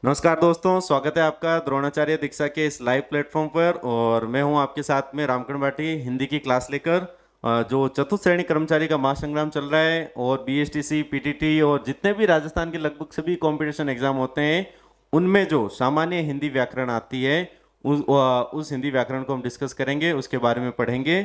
नमस्कार दोस्तों, स्वागत है आपका द्रोणाचार्य दीक्षा के इस लाइव प्लेटफॉर्म पर। और मैं हूं आपके साथ में रामकरण भाटी, हिंदी की क्लास लेकर। जो चतुर्थ श्रेणी कर्मचारी का महासंग्राम चल रहा है और बीएसटीसी, पीटीटी और जितने भी राजस्थान के लगभग सभी कंपटीशन एग्जाम होते हैं, उनमें जो सामान्य हिंदी व्याकरण आती है उस हिंदी व्याकरण को हम डिस्कस करेंगे, उसके बारे में पढ़ेंगे।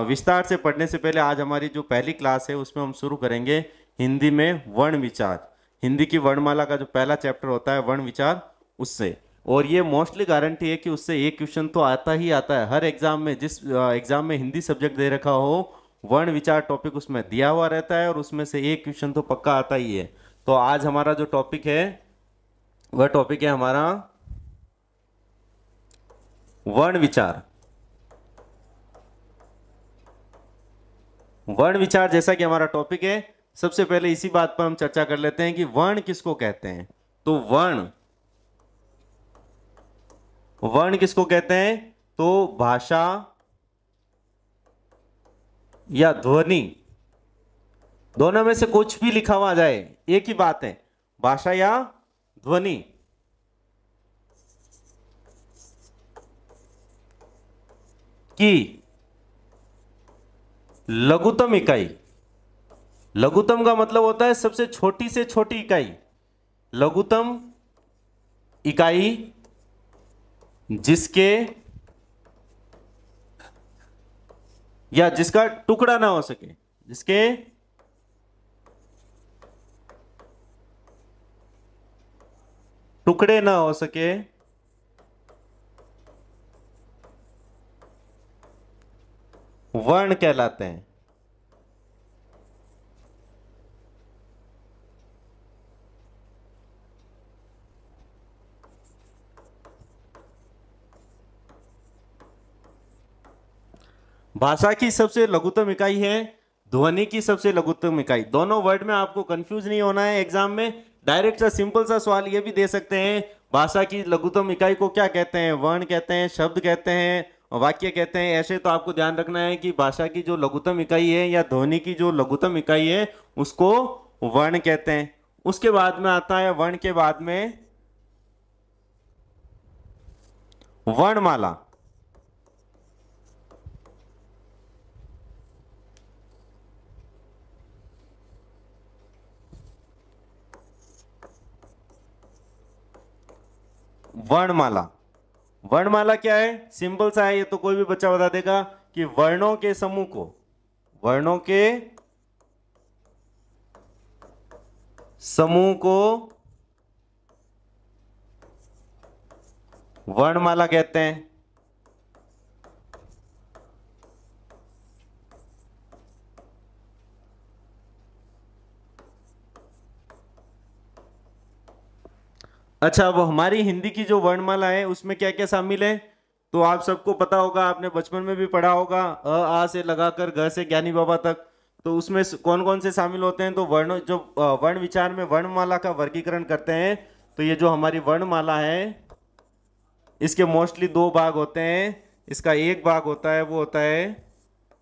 विस्तार से पढ़ने से पहले आज हमारी जो पहली क्लास है उसमें हम शुरू करेंगे हिंदी में वर्ण विचार। हिंदी की वर्णमाला का जो पहला चैप्टर होता है वर्ण विचार, उससे। और ये मोस्टली गारंटी है कि उससे एक क्वेश्चन तो आता ही आता है हर एग्जाम में। जिस एग्जाम में हिंदी सब्जेक्ट दे रखा हो, वर्ण विचार टॉपिक उसमें दिया हुआ रहता है और उसमें से एक क्वेश्चन तो पक्का आता ही है। तो आज हमारा जो टॉपिक है वह टॉपिक है हमारा वर्ण विचार। वर्ण विचार जैसा कि हमारा टॉपिक है, सबसे पहले इसी बात पर हम चर्चा कर लेते हैं कि वर्ण किसको कहते हैं। तो वर्ण वर्ण किसको कहते हैं? तो भाषा या ध्वनि, दोनों में से कुछ भी लिखा हुआ आ जाए, एक ही बात है, भाषा या ध्वनि की लघुत्तम इकाई। लघुत्तम का मतलब होता है सबसे छोटी से छोटी इकाई। लघुत्तम इकाई जिसके या जिसका टुकड़ा ना हो सके, जिसके टुकड़े ना हो सके, वर्ण कहलाते हैं। भाषा की सबसे लघुत्तम इकाई है, ध्वनि की सबसे लघुत्तम इकाई। दोनों वर्ड में आपको कंफ्यूज नहीं होना है। एग्जाम में डायरेक्ट सा सिंपल सा सवाल ये भी दे सकते हैं, भाषा की लघुत्तम इकाई को क्या कहते हैं? वर्ण कहते हैं, शब्द कहते हैं, वाक्य कहते हैं। ऐसे तो आपको ध्यान रखना है कि भाषा की जो लघुत्तम इकाई है या ध्वनि की जो लघुत्तम इकाई है उसको वर्ण कहते हैं। उसके बाद में आता है, वर्ण के बाद में वर्णमाला। वर्णमाला, वर्णमाला क्या है? सिंपल सा है, ये तो कोई भी बच्चा बता देगा कि वर्णों के समूह को, वर्णों के समूह को वर्णमाला कहते हैं। अच्छा, अब हमारी हिंदी की जो वर्णमाला है उसमें क्या क्या शामिल है? तो आप सबको पता होगा, आपने बचपन में भी पढ़ा होगा, अ आ से लगाकर घ से ज्ञानी बाबा तक। तो उसमें कौन कौन से शामिल होते हैं? तो वर्ण, जो वर्ण विचार में वर्णमाला का वर्गीकरण करते हैं, तो ये जो हमारी वर्णमाला है इसके मोस्टली दो भाग होते हैं। इसका एक भाग होता है, वो होता है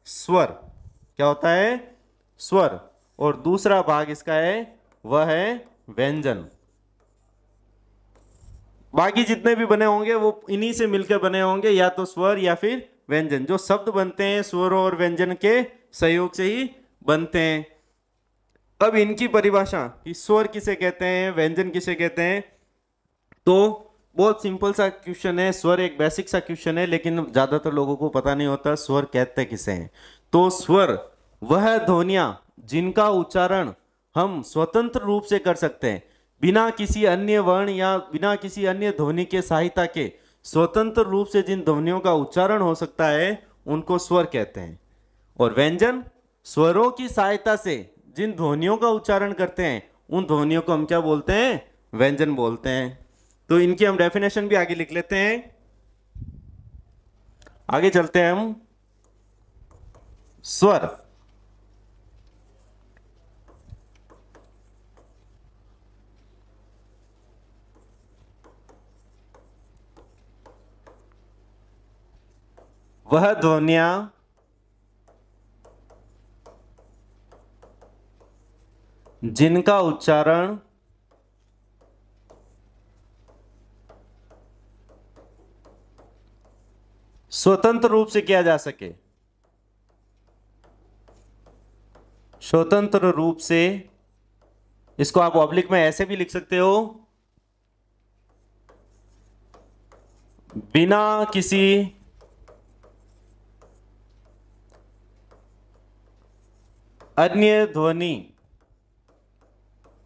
स्वर। क्या होता है? स्वर। और दूसरा भाग इसका है, वह है व्यंजन। बाकी जितने भी बने होंगे वो इन्हीं से मिलकर बने होंगे, या तो स्वर या फिर व्यंजन। जो शब्द बनते हैं स्वर और व्यंजन के सहयोग से ही बनते हैं। अब इनकी परिभाषा कि स्वर किसे कहते हैं, व्यंजन किसे कहते हैं, तो बहुत सिंपल सा क्वेश्चन है। स्वर एक बेसिक सा क्वेश्चन है, लेकिन ज्यादातर लोगों को पता नहीं होता स्वर कहते किसे हैं। तो स्वर वह ध्वनियां जिनका उच्चारण हम स्वतंत्र रूप से कर सकते हैं, बिना किसी अन्य वर्ण या बिना किसी अन्य ध्वनि के सहायता के स्वतंत्र रूप से जिन ध्वनियों का उच्चारण हो सकता है उनको स्वर कहते हैं। और व्यंजन स्वरों की सहायता से जिन ध्वनियों का उच्चारण करते हैं उन ध्वनियों को हम क्या बोलते हैं? व्यंजन बोलते हैं। तो इनकी हम डेफिनेशन भी आगे लिख लेते हैं। आगे चलते हैं हम। स्वर वह ध्वनियां जिनका उच्चारण स्वतंत्र रूप से किया जा सके, स्वतंत्र रूप से, इसको आप ऑब्लिक में ऐसे भी लिख सकते हो, बिना किसी अन्य ध्वनि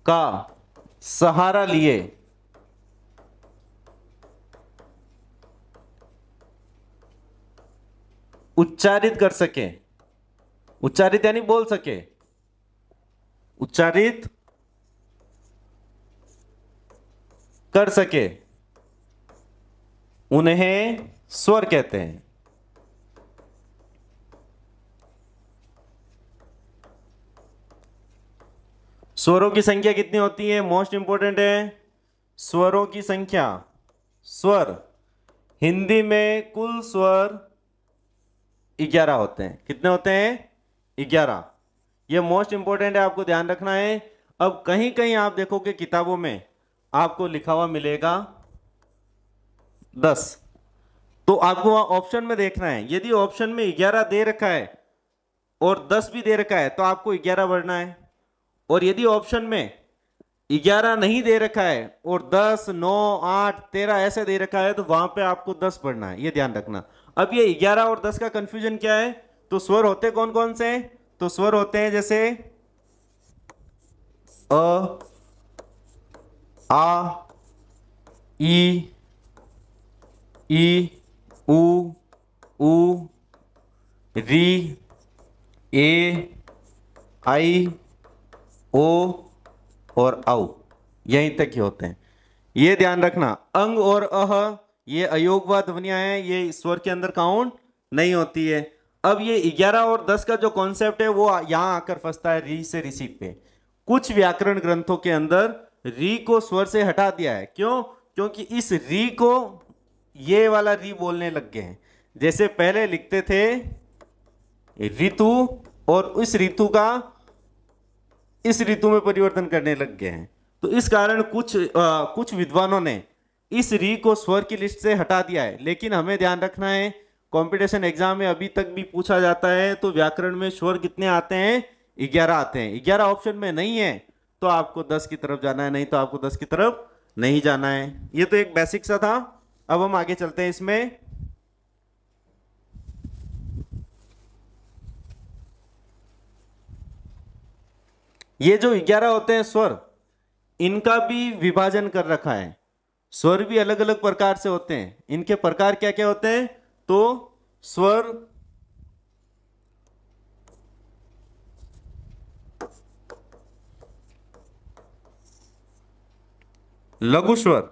का सहारा लिए उच्चारित कर सके। उच्चारित यानी बोल सके, उच्चारित कर सके, उन्हें स्वर कहते हैं। स्वरों की संख्या कितनी होती है, मोस्ट इंपॉर्टेंट है स्वरों की संख्या। स्वर, हिंदी में कुल स्वर 11 होते हैं। कितने होते हैं? 11। ये मोस्ट इंपॉर्टेंट है, आपको ध्यान रखना है। अब कहीं कहीं आप देखोगे किताबों में आपको लिखा हुआ मिलेगा 10, तो आपको ऑप्शन में देखना है। यदि ऑप्शन में 11 दे रखा है और 10 भी दे रखा है तो आपको 11 भरना है, और यदि ऑप्शन में 11 नहीं दे रखा है और 10, 9, 8, 13 ऐसे दे रखा है तो वहां पे आपको 10 पढ़ना है, ये ध्यान रखना। अब ये 11 और 10 का कंफ्यूजन क्या है? तो स्वर होते कौन कौन से? तो स्वर होते हैं जैसे अ, आ, ई, उ, री, ए, आई, ओ और औ, यहीं तक ही होते हैं, ये ध्यान रखना। अंग और अह ये अयोगवा ध्वनियां हैं, ये स्वर के अंदर काउंट नहीं होती है। अब ये 11 और 10 का जो कॉन्सेप्ट है वो यहां आकर फंसता है री से ऋषि पे। कुछ व्याकरण ग्रंथों के अंदर री को स्वर से हटा दिया है। क्यों? क्योंकि इस री को ये वाला री बोलने लग गए हैं। जैसे पहले लिखते थे ऋतु और इस ऋतु का इस ऋतु में परिवर्तन करने लग गए हैं। तो इस कारण कुछ विद्वानों ने इस री को स्वर की लिस्ट से हटा दिया है। लेकिन हमें ध्यान रखना है, कंपटीशन एग्जाम में अभी तक भी पूछा जाता है तो व्याकरण में स्वर कितने आते हैं? 11 आते हैं। 11 ऑप्शन में नहीं है तो आपको 10 की तरफ जाना है, नहीं तो आपको 10 की तरफ नहीं जाना है। ये तो एक बेसिक सा था। अब हम आगे चलते हैं इसमें। ये जो 11 होते हैं स्वर, इनका भी विभाजन कर रखा है। स्वर भी अलग अलग प्रकार से होते हैं। इनके प्रकार क्या क्या होते हैं? तो स्वर लघु स्वर,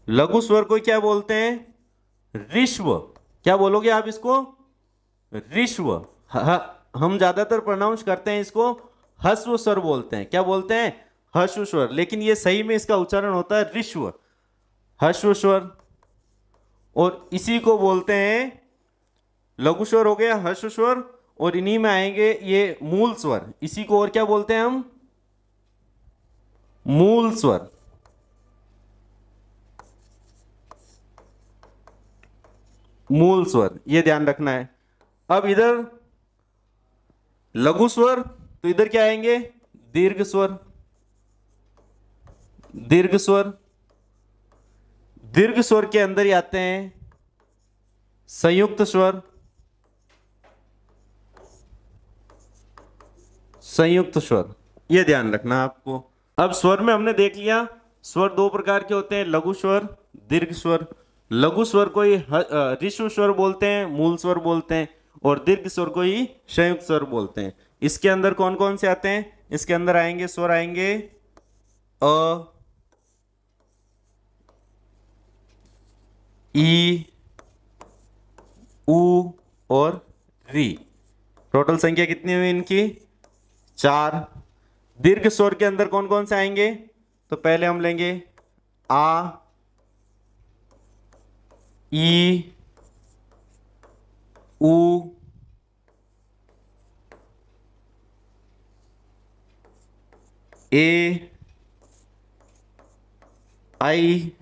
लघु स्वर को क्या बोलते हैं? ऋष्व। क्या बोलोगे आप इसको? ऋष्व। हम ज्यादातर प्रोनाउंस करते हैं इसको हस्व स्वर बोलते हैं। क्या बोलते हैं? हस्व स्वर। लेकिन ये सही में इसका उच्चारण होता है ऋष्व, हस्व स्वर। और इसी को बोलते हैं लघु स्वर, हो गया हस्व स्वर। और इन्हीं में आएंगे ये मूल स्वर। इसी को और क्या बोलते हैं हम? मूल स्वर। मूल स्वर, ये ध्यान रखना है। अब इधर लघु स्वर, तो इधर क्या आएंगे? दीर्घ स्वर। दीर्घ स्वर, दीर्घ स्वर के अंदर ही आते हैं संयुक्त स्वर। संयुक्त स्वर, ये ध्यान रखना आपको। अब स्वर में हमने देख लिया स्वर दो प्रकार के होते हैं, लघु स्वर, दीर्घ स्वर। लघु स्वर को ही ऋष्व स्वर बोलते हैं, मूल स्वर बोलते हैं, और दीर्घ स्वर को ही संयुक्त स्वर बोलते हैं। इसके अंदर कौन कौन से आते हैं? इसके अंदर आएंगे स्वर आएंगे अ, ई, उ और री। टोटल संख्या कितनी हुई इनकी? 4। दीर्घ स्वर के अंदर कौन कौन से आएंगे? तो पहले हम लेंगे आ, ई, उ, ए, आई,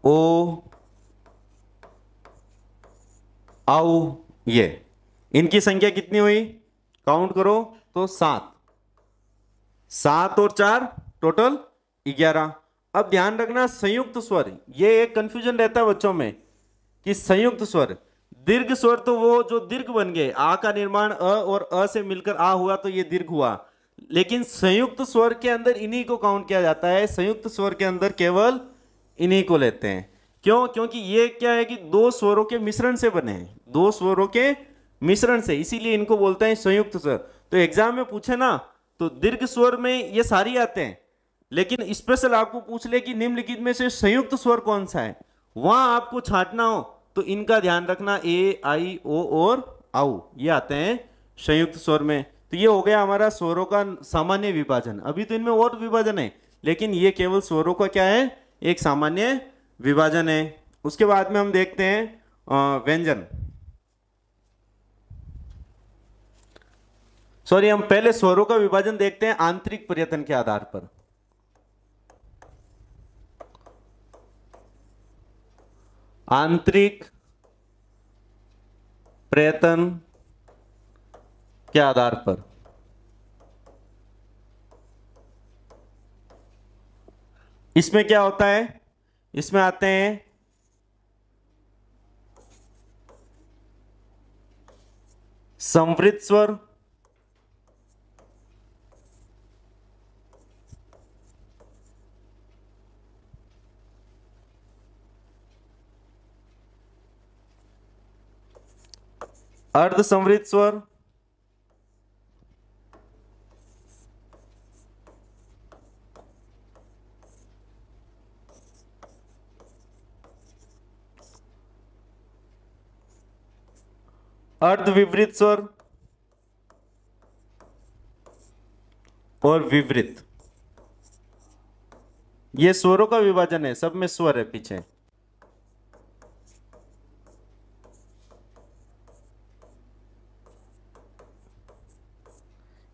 ओ, आउ, ये इनकी संख्या कितनी हुई, काउंट करो तो 7, 7 और 4 टोटल 11। अब ध्यान रखना संयुक्त स्वर, ये एक कंफ्यूजन रहता है बच्चों में कि संयुक्त स्वर, दीर्घ स्वर तो वो जो दीर्घ बन गए, आ का निर्माण अ और अ से मिलकर आ हुआ तो ये दीर्घ हुआ, लेकिन संयुक्त स्वर के अंदर इन्हीं को काउंट किया जाता है, संयुक्त स्वर के अंदर केवल इन्हीं को लेते हैं। क्यों? क्योंकि ये क्या है कि दो स्वरों के मिश्रण से बने हैं, दो स्वरों के मिश्रण से, इसीलिए इनको बोलते हैं संयुक्त स्वर। तो एग्जाम में पूछे ना तो दीर्घ स्वर में ये सारी आते हैं, लेकिन स्पेशल आपको पूछ ले कि निम्नलिखित में से संयुक्त स्वर कौन सा है, वहां आपको छांटना हो तो इनका ध्यान रखना, ए, आई, ओ और आउ, ये आते हैं संयुक्त स्वर में। तो ये हो गया हमारा स्वरों का सामान्य विभाजन। अभी तो इनमें और विभाजन है, लेकिन ये केवल स्वरों का क्या है, एक सामान्य विभाजन है। उसके बाद में हम देखते हैं व्यंजन। सॉरी, हम पहले स्वरों का विभाजन देखते हैं आंतरिक प्रयत्न के आधार पर। आंतरिक प्रयत्न के आधार पर इसमें क्या होता है, इसमें आते हैं संवृत स्वर, अर्ध संवृत स्वर, अर्ध विवृत स्वर और विवृत। ये स्वरों का विभाजन है, सब में स्वर है पीछे।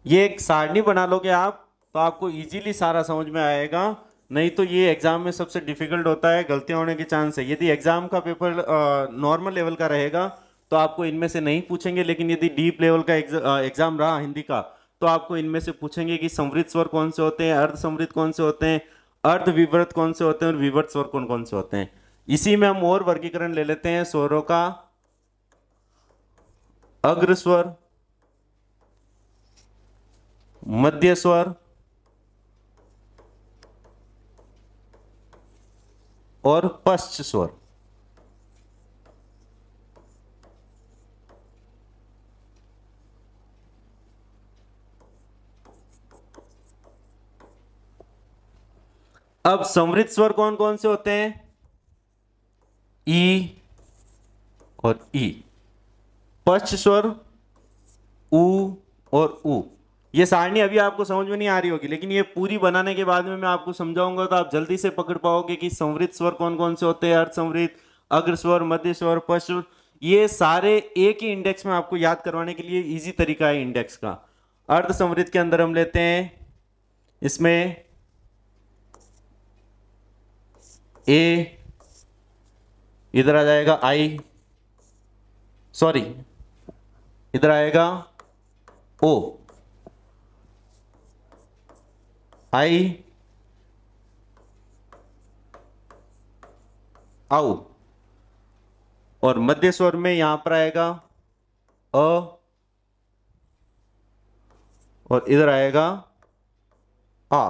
ये एक सारणी बना लोगे आप तो आपको इजीली सारा समझ में आएगा, नहीं तो ये एग्जाम में सबसे डिफिकल्ट होता है, गलतियां होने के चांस है। यदि एग्जाम का पेपर नॉर्मल लेवल का रहेगा तो आपको इनमें से नहीं पूछेंगे, लेकिन यदि डीप लेवल का एग्जाम रहा हिंदी का तो आपको इनमें से पूछेंगे कि संवृत स्वर कौन से होते हैं, अर्ध संवृत कौन से होते हैं, अर्ध विवृत कौन से होते हैं और विवृत स्वर कौन कौन से होते हैं। इसी में हम और वर्गीकरण ले लेते हैं स्वरों का, अग्र स्वर, मध्य स्वर और पश्च स्वर। अब संवृत स्वर कौन कौन से होते हैं, ई और ई। पश्च स्वर उ और उ। ये सारणी अभी आपको समझ में नहीं आ रही होगी, लेकिन ये पूरी बनाने के बाद में मैं आपको समझाऊंगा तो आप जल्दी से पकड़ पाओगे कि संवृत स्वर कौन कौन से होते हैं, अर्ध संवृत, अग्र स्वर, मध्य स्वर, पश्च स्वर। ये सारे एक ही इंडेक्स में आपको याद करवाने के लिए इजी तरीका है इंडेक्स का। अर्ध संवृत के अंदर हम लेते हैं, इसमें ए, इधर आ जाएगा आई, सॉरी इधर आएगा ओ, आई, आउ, और मध्य स्वर में यहां पर आएगा अ और इधर आएगा आ।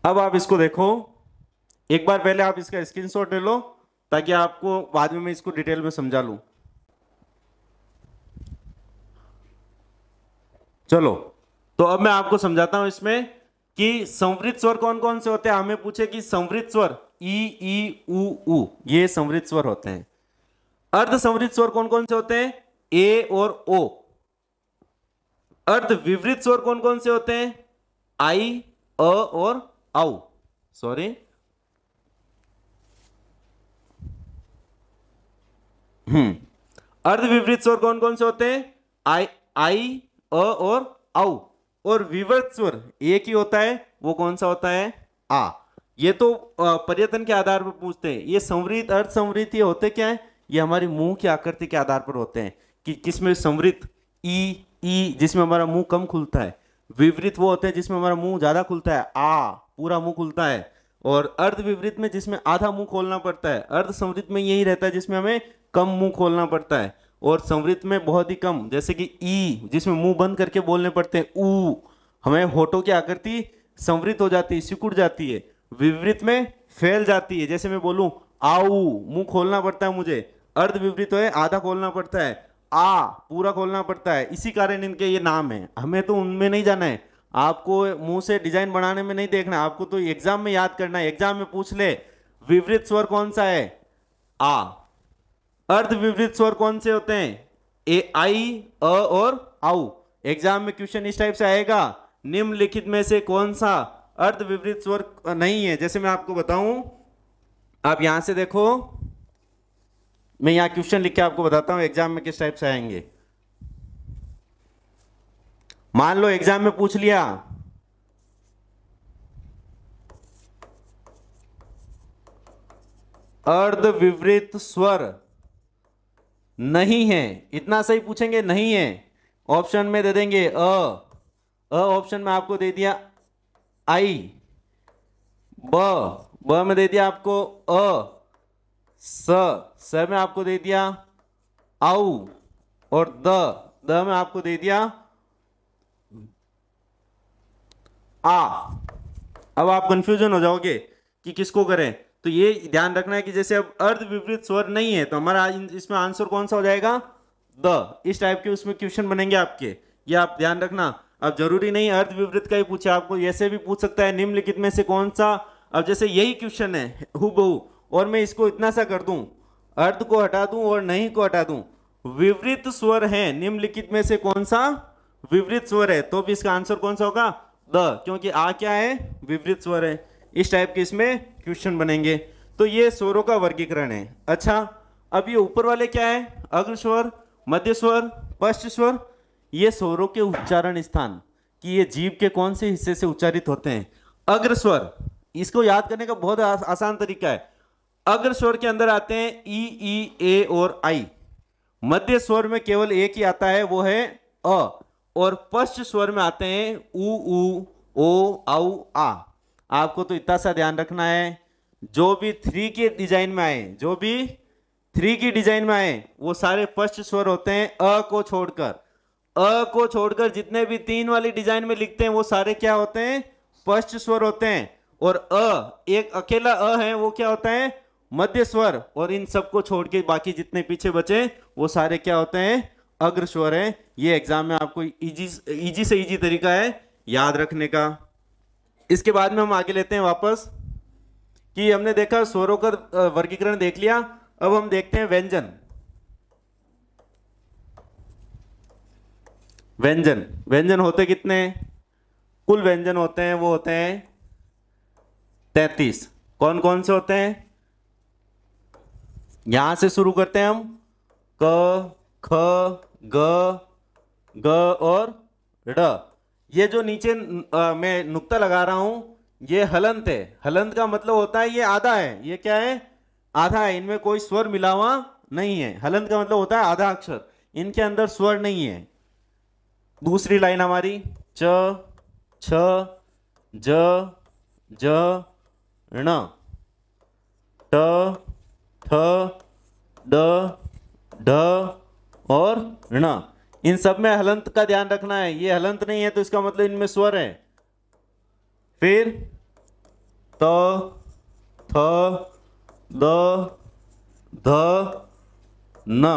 अब आप इसको देखो, एक बार पहले आप इसका स्क्रीनशॉट ले लो ताकि आपको बाद में मैं इसको डिटेल में समझा लूं। चलो, तो अब मैं आपको समझाता हूं इसमें कि संवृत स्वर कौन कौन से होते हैं। हमें पूछे कि संवृत स्वर ई उ, ये संवृत स्वर होते हैं। अर्ध संवृत स्वर कौन कौन से होते हैं, ए और ओ। अर्ध विवृत स्वर कौन कौन से होते हैं, आई, अ और आउ, सॉरी अर्ध विवृत स्वर कौन कौन से होते हैं, आई, अ और आउ। और विवृत स्वर एक ही होता है, वो कौन सा होता है? आ। ये तो पर्यटन के आधार पर पूछते हैं। ये संवृत, अर्ध संवृत, ये होते क्या है? ये हमारी मुंह की आकृति के आधार पर होते हैं कि किसमें संवृत ई जिसमें हमारा मुंह कम खुलता है, विवृत वो होते हैं जिसमें हमारा मुंह ज्यादा खुलता है, आ पूरा मुंह खुलता है, और अर्ध विवृत में जिसमें आधा मुंह खोलना पड़ता है, अर्ध संवृत में यही रहता है जिसमें हमें कम मुंह खोलना पड़ता है, और संवृत में बहुत ही कम, जैसे कि ई जिसमें मुंह बंद करके बोलने पड़ते हैं, ऊ हमें होठों की आकृति संवृत हो जाती है, सिकुड़ जाती है, विवृत में फैल जाती है, जैसे मैं बोलूं आऊ, मुंह खोलना पड़ता है मुझे, अर्ध विवृत है आधा खोलना पड़ता है, आ पूरा खोलना पड़ता है, इसी कारण इनके ये नाम है। हमें तो उनमें नहीं जाना है, आपको मुंह से डिजाइन बनाने में नहीं देखना, आपको तो एग्जाम में याद करना है। एग्जाम में पूछ ले विवृत स्वर कौन सा है? आ। अर्ध विवृत स्वर कौन से होते हैं? ए, आई, अ और आउ। एग्जाम में क्वेश्चन इस टाइप से आएगा, निम्नलिखित में से कौन सा अर्ध विवृत स्वर नहीं है? जैसे मैं आपको बताऊं, आप यहां से देखो, मैं यहां क्वेश्चन लिख के आपको बताता हूं एग्जाम में किस टाइप से आएंगे। मान लो एग्जाम में पूछ लिया अर्ध विवृत स्वर नहीं है, इतना सही पूछेंगे, नहीं है, ऑप्शन में दे देंगे अ ऑप्शन में आपको दे दिया आई, ब में दे दिया आपको अ, स में आपको दे दिया आउ, और द में आपको दे दिया आ। अब आप कंफ्यूजन हो जाओगे कि किसको करें, तो ये ध्यान रखना है कि जैसे अब अर्ध विपरीत स्वर नहीं है तो हमारा इसमें आंसर कौन सा हो जाएगा? द। इस टाइप के उसमें क्वेश्चन बनेंगे आपके, ये आप ध्यान रखना। अब जरूरी नहीं अर्ध विपरीत का ही पूछे, आपको ऐसे भी पूछ सकता है निम्नलिखित में से कौन सा। अब जैसे यही क्वेश्चन है हूबहू, और मैं इसको इतना सा कर दूं, अर्ध को हटा दूं और नहीं को हटा दूं, विपरीत स्वर है निम्नलिखित में से कौन सा विपरीत स्वर है, तो भी इसका आंसर कौन सा होगा? द, क्योंकि आ क्या है? विपरीत स्वर है। इस टाइप के इसमें क्वेश्चन बनेंगे। तो ये स्वरों का वर्गीकरण है। अच्छा, अब ये ऊपर वाले क्या है? अग्र स्वर, मध्य स्वर, पश्च स्वर। ये स्वरों के उच्चारण स्थान कि ये जीभ के कौन से हिस्से से उच्चारित होते हैं। अग्र स्वर, इसको याद करने का बहुत आसान तरीका है। अग्र स्वर के अंदर आते हैं ई, ए और आई। मध्य स्वर में केवल एक ही आता है, वो है अ, और पश्च स्वर में आते हैं उ, ओ, औ, आ। आपको तो इतना सा ध्यान रखना है, जो भी 3 के डिजाइन में आए, जो भी 3 की डिजाइन में आए, वो सारे पश्च स्वर होते हैं अ को छोड़कर। अ को छोड़कर जितने भी 3 वाली डिजाइन में लिखते हैं वो सारे क्या होते हैं? पश्च स्वर होते हैं। और अ, एक अकेला अ है, वो क्या होता है? मध्य स्वर। और इन सबको छोड़ के बाकी जितने पीछे बचे वो सारे क्या होते हैं? अग्र स्वर है। ये एग्जाम में आपको इजी से इजी तरीका है याद रखने का। इसके बाद में हम आगे लेते हैं वापस, कि हमने देखा स्वरों का वर्गीकरण देख लिया। अब हम देखते हैं व्यंजन। व्यंजन, व्यंजन होते कितने? कुल व्यंजन होते हैं वो होते हैं 33। कौन कौन से होते हैं? यहां से शुरू करते हैं हम, क, ख, ग और ड़। ये जो नीचे मैं नुक्ता लगा रहा हूं, ये हलंत है। हलंत का मतलब होता है ये आधा है। ये क्या है? आधा है, इनमें कोई स्वर मिला हुआ नहीं है। हलंत का मतलब होता है आधा अक्षर, इनके अंदर स्वर नहीं है। दूसरी लाइन हमारी च, छ, ज, ण, ट, ठ, ड, ढ और ण। इन सब में हलंत का ध्यान रखना है। ये हलंत नहीं है तो इसका मतलब इनमें स्वर है। फिर त, थ, द, ध, न,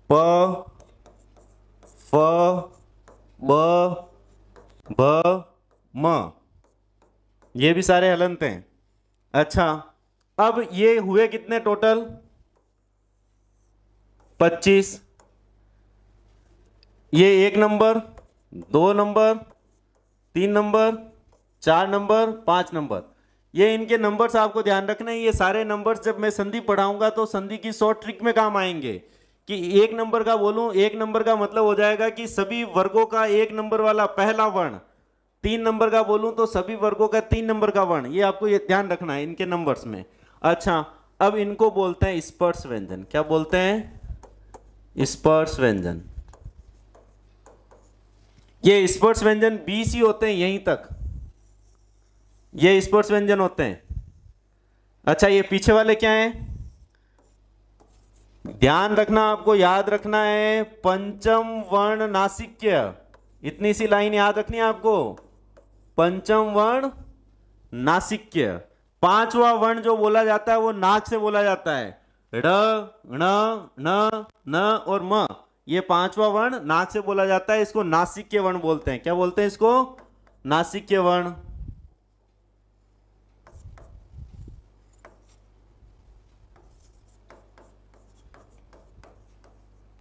प, फ, ब, भ, म। ये भी सारे हलंत हैं। अच्छा, अब ये हुए कितने टोटल? 25। ये 1 number, 2 number, 3 number, 4 number, 5 number. ये इनके नंबर्स आपको ध्यान रखने हैं। ये सारे नंबर्स जब मैं संधि पढ़ाऊंगा तो संधि की शॉर्ट ट्रिक में काम आएंगे, कि एक नंबर का बोलूं, एक नंबर का मतलब हो जाएगा कि सभी वर्गों का एक नंबर वाला पहला वर्ण। 3 नंबर का बोलूं तो सभी वर्गों का 3 नंबर का वर्ण। ये आपको ये ध्यान रखना है इनके नंबर्स में। अच्छा, अब इनको बोलते हैं स्पर्श व्यंजन। क्या बोलते हैं? स्पर्श व्यंजन। ये स्पर्श व्यंजन 20 ही होते हैं यहीं तक, ये स्पर्श व्यंजन होते हैं। अच्छा, ये पीछे वाले क्या हैं? ध्यान रखना, आपको याद रखना है पंचम वर्ण नासिक्य। इतनी सी लाइन याद रखनी है आपको, पंचम वर्ण नासिक्य। पांचवा वर्ण जो बोला जाता है वो नाक से बोला जाता है। ड़, ण, न, न और म, ये पांचवा वर्ण नाक से बोला जाता है। इसको नासिक्य वर्ण बोलते हैं। क्या बोलते हैं इसको? नासिक्य वर्ण।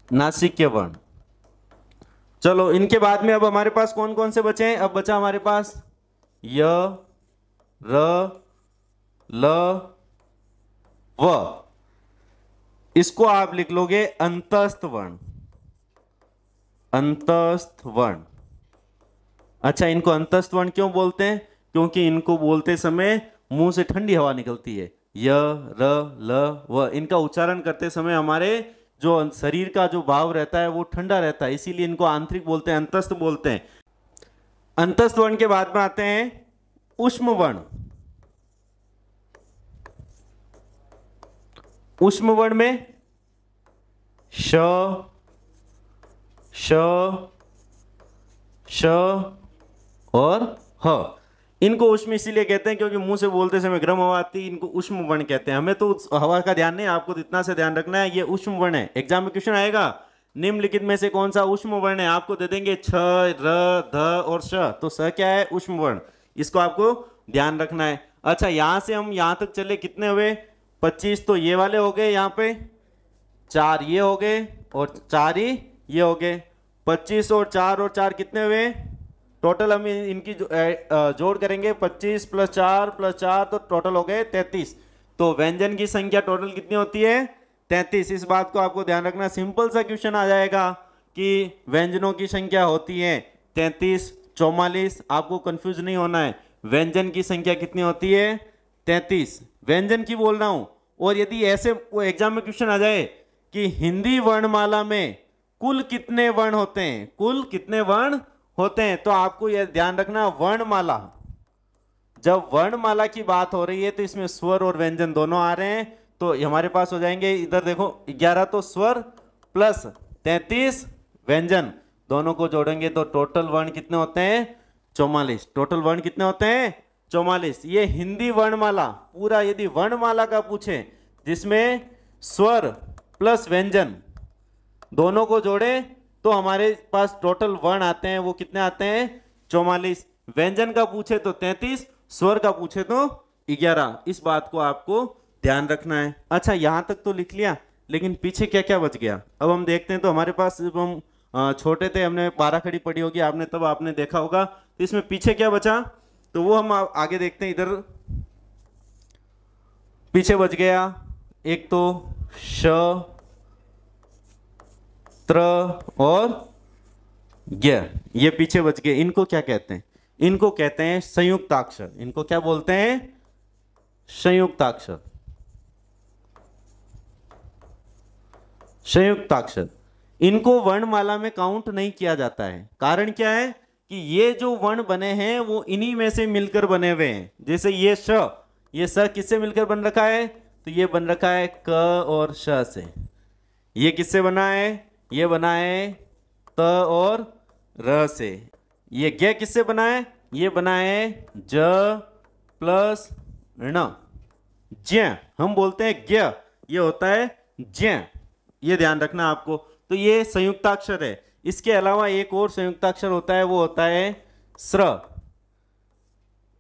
नासिक्य वर्ण। चलो, इनके बाद में अब हमारे पास कौन कौन से बचे हैं? अब बचा हमारे पास य, र, ल, व। इसको आप लिख लोगे अंतस्थ वर्ण। अंतस्थ वर्ण। अच्छा, इनको अंतस्थ वर्ण क्यों बोलते हैं? क्योंकि इनको बोलते समय मुंह से ठंडी हवा निकलती है। य, र, ल, व, इनका उच्चारण करते समय हमारे जो शरीर का जो भाव रहता है वो ठंडा रहता है, इसीलिए इनको आंतरिक बोलते हैं, अंतस्थ बोलते हैं। अंतस्थ वर्ण के बाद में आते हैं ऊष्म वर्ण। ऊष्म वर्ण में श, श, श और ह। इनको ऊष्म इसीलिए कहते हैं क्योंकि मुंह से बोलते समय गर्म हवा आती है, इनको ऊष्म वर्ण कहते हैं। हमें तो हवा का ध्यान नहीं, आपको तो इतना से ध्यान रखना है, ये ऊष्म वर्ण है। एग्जाम में क्वेश्चन आएगा, निम्नलिखित में से कौन सा ऊष्म वर्ण है? आपको दे देंगे छ, र, ध और श, तो स क्या है? ऊष्म वर्ण। इसको आपको ध्यान रखना है। अच्छा, यहां से हम यहां तक चले, कितने हुए? 25। तो ये वाले हो गए, यहाँ पे 4 ये हो गए और 4 ही ये हो गए। 25 और 4 कितने हुए? टोटल हम इनकी जोड़ करेंगे, 25 + 4 + 4 तो टोटल हो गए 33। तो व्यंजन की संख्या टोटल कितनी होती है? 33। इस बात को आपको ध्यान रखना। सिंपल सा क्वेश्चन आ जाएगा कि व्यंजनों की संख्या होती है 33, 44। आपको कंफ्यूज नहीं होना है, व्यंजन की संख्या कितनी होती है? 33। व्यंजन की बोल रहा हूं। और यदि ऐसे एग्जाम में क्वेश्चन आ जाए कि हिंदी वर्णमाला में कुल कितने वर्ण होते हैं, कुल कितने वर्ण होते हैं, तो आपको यह ध्यान रखना, वर्णमाला, जब वर्णमाला की बात हो रही है तो इसमें स्वर और व्यंजन दोनों आ रहे हैं। तो हमारे पास हो जाएंगे, इधर देखो 11 तो स्वर प्लस 33 व्यंजन, दोनों को जोड़ेंगे तो टोटल वर्ण कितने होते हैं? 44। टोटल वर्ण कितने होते हैं? 44। ये हिंदी वर्णमाला पूरा, यदि वर्णमाला का पूछे जिसमें स्वर प्लस व्यंजन दोनों को जोड़े तो हमारे पास टोटल वर्ण आते हैं, वो कितने आते हैं? 44। व्यंजन का पूछे तो 33, स्वर का पूछे तो 11। इस बात को आपको ध्यान रखना है। अच्छा, यहां तक तो लिख लिया, लेकिन पीछे क्या क्या बच गया अब हम देखते हैं। तो हमारे पास जब हम छोटे थे, हमने पाराखड़ी पढ़ी होगी आपने, तब आपने देखा होगा। तो इसमें पीछे क्या बचा, तो वो हम आगे देखते हैं। इधर पीछे बच गया एक तो श, त्र और ज्ञ, ये पीछे बच गए। इनको क्या कहते हैं? इनको कहते हैं संयुक्ताक्षर। इनको क्या बोलते हैं? संयुक्ताक्षर। संयुक्ताक्षर। इनको वर्णमाला में काउंट नहीं किया जाता है। कारण क्या है कि ये जो वर्ण बने हैं वो इन्हीं में से मिलकर बने हुए हैं। जैसे ये श, ये स किससे मिलकर बन रखा है? तो ये बन रखा है क और श से। ये किससे बना है? ये बना है त और र से। ये ज्ञ किससे बना है? ये बना है ज प्लस ण। ज्ञ हम बोलते हैं ज्ञ, ये होता है ज्ञ। ये ध्यान रखना आपको। तो ये संयुक्ताक्षर है। इसके अलावा एक और संयुक्ताक्षर होता है, वो होता है स्र।